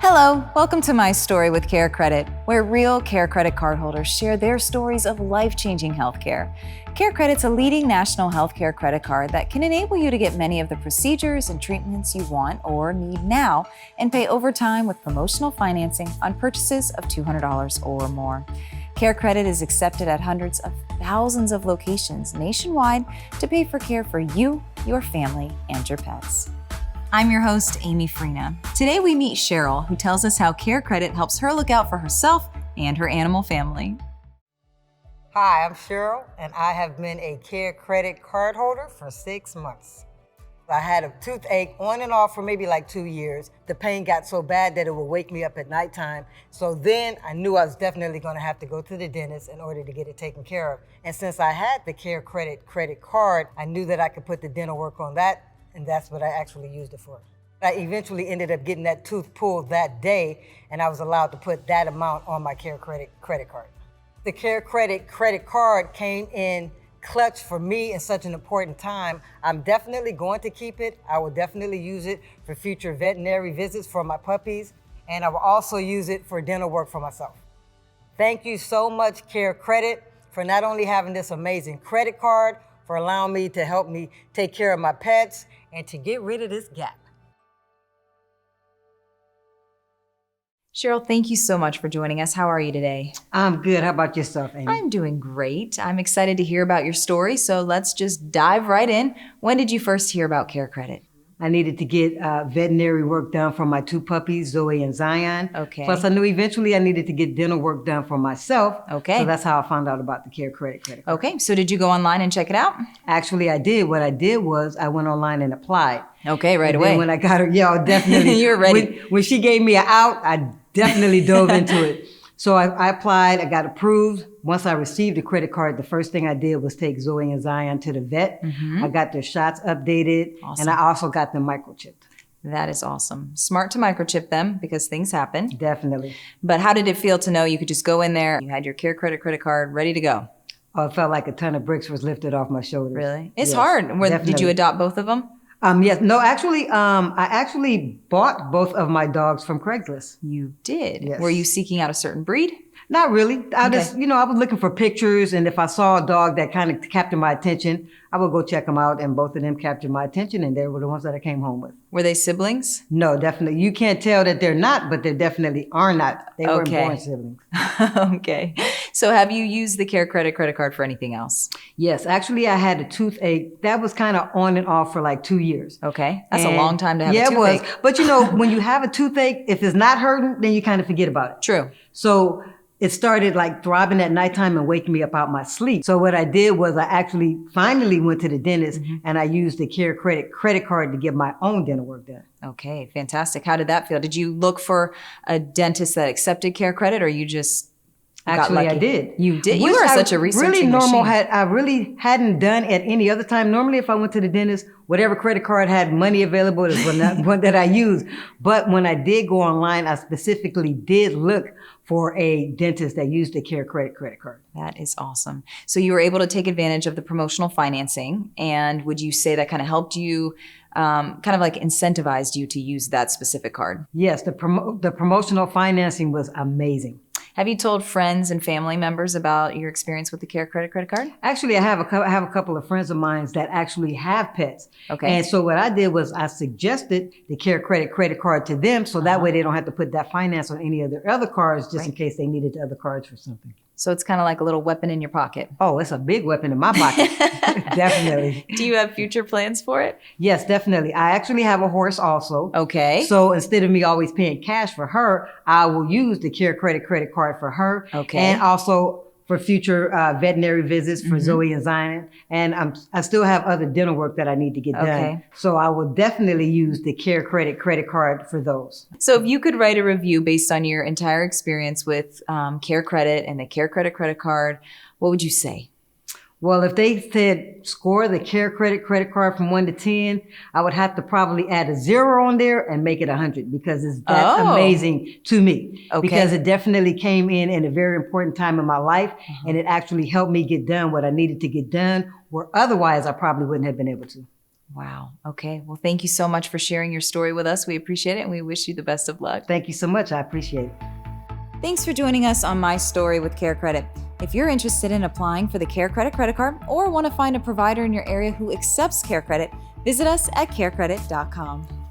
Hello, welcome to My Story with CareCredit, where real CareCredit cardholders share their stories of life-changing healthcare. CareCredit's a leading national healthcare credit card that can enable you to get many of the procedures and treatments you want or need now and pay over time with promotional financing on purchases of $200 or more. CareCredit is accepted at hundreds of thousands of locations nationwide to pay for care for you, your family, and your pets. I'm your host, Amy Freena. Today we meet Sherral, who tells us how CareCredit helps her look out for herself and her animal family. Hi, I'm Sherral, and I have been a CareCredit cardholder for 6 months. I had a toothache on and off for maybe like 2 years. The pain got so bad that it would wake me up at nighttime. So then I knew I was definitely going to have to go to the dentist in order to get it taken care of. And since I had the CareCredit credit card, I knew that I could put the dental work on that, and that's what I actually used it for. I eventually ended up getting that tooth pulled that day, and I was allowed to put that amount on my CareCredit credit card. The CareCredit credit card came in clutch for me in such an important time. I'm definitely going to keep it. I will definitely use it for future veterinary visits for my puppies, and I will also use it for dental work for myself. Thank you so much, CareCredit, for not only having this amazing credit card, for allowing me to help me take care of my pets and to get rid of this gap. Sherral, thank you so much for joining us. How are you today? I'm good. How about yourself, Amy? I'm doing great. I'm excited to hear about your story, so let's just dive right in. When did you first hear about CareCredit? I needed to get veterinary work done for my 2 puppies, Zoe and Zion. Okay. Plus, I knew eventually I needed to get dental work done for myself. Okay. So that's how I found out about the CareCredit credit card. Okay, so did you go online and check it out? Actually, I did. What I did was I went online and applied. Okay, right And away. then when I got her, definitely. You were ready. When she gave me an out, I definitely dove into it. So I applied, I got approved. Once I received the credit card, the first thing I did was take Zoe and Zion to the vet. I got their shots updated, Awesome. and I also got them microchipped. That is awesome. Smart to microchip them because things happen. Definitely. But how did it feel to know you could just go in there, you had your CareCredit credit card ready to go? Oh, it felt like a ton of bricks was lifted off my shoulders. Really? It's Yes, hard. Did definitely. you adopt both of them? Yes. No, actually, I actually bought both of my dogs from Craigslist. You did? Yes. Were you seeking out a certain breed? Not really. I Okay. just, I was looking for pictures, and if I saw a dog that kind of captured my attention, I would go check them out, and both of them captured my attention, and they were the ones that I came home with. Were they siblings? No, definitely. You can't tell that they're not, but they definitely are not. They weren't Okay. born siblings. Okay. So have you used the CareCredit credit card for anything else? Yes, actually, I had a toothache. That was kind of on and off for like 2 years. Okay. That's And a long time to have a Yeah, toothache. it was. But when you have a toothache, if it's not hurting, then you kind of forget about it. True. So it started like throbbing at nighttime and waking me up out my sleep. So what I did was I actually finally went to the dentist and I used the CareCredit credit card to get my own dental work done. Okay. Fantastic. How did that feel? Did you look for a dentist that accepted CareCredit, or you just got Actually, lucky? I did. You did? You Which are I such a researching really normal machine. I really hadn't done at any other time. Normally, if I went to the dentist, whatever credit card had money available is one that I used. But when I did go online, I specifically did look for a dentist that used the CareCredit credit card. That is awesome. So you were able to take advantage of the promotional financing, and would you say that kind of helped you, kind of like incentivized you to use that specific card? Yes, the promotional financing was amazing. Have you told friends and family members about your experience with the CareCredit credit card? Actually, I have a couple of friends of mine that actually have pets. Okay. And so what I did was I suggested the CareCredit credit card to them, so that way they don't have to put that finance on any of their other cards, just in case they needed the other cards for something. So it's kind of like a little weapon in your pocket. Oh, it's a big weapon in my pocket. Definitely. Do you have future plans for it? Yes, definitely. I actually have a horse also. Okay. So instead of me always paying cash for her, I will use the CareCredit credit card for her. Okay. And also for future veterinary visits for Zoe and Zion. And I still have other dental work that I need to get done. Okay. So I will definitely use the CareCredit credit card for those. So if you could write a review based on your entire experience with CareCredit and the CareCredit credit card, what would you say? Well, if they said score the CareCredit credit card from 1 to 10, I would have to probably add a 0 on there and make it 100 because it's that amazing to me. Okay. Because it definitely came in a very important time in my life, and it actually helped me get done what I needed to get done, where otherwise I probably wouldn't have been able to. Wow. Okay. Well, thank you so much for sharing your story with us. We appreciate it and we wish you the best of luck. Thank you so much. I appreciate it. Thanks for joining us on My Story with CareCredit. If you're interested in applying for the CareCredit credit card or want to find a provider in your area who accepts CareCredit, visit us at carecredit.com.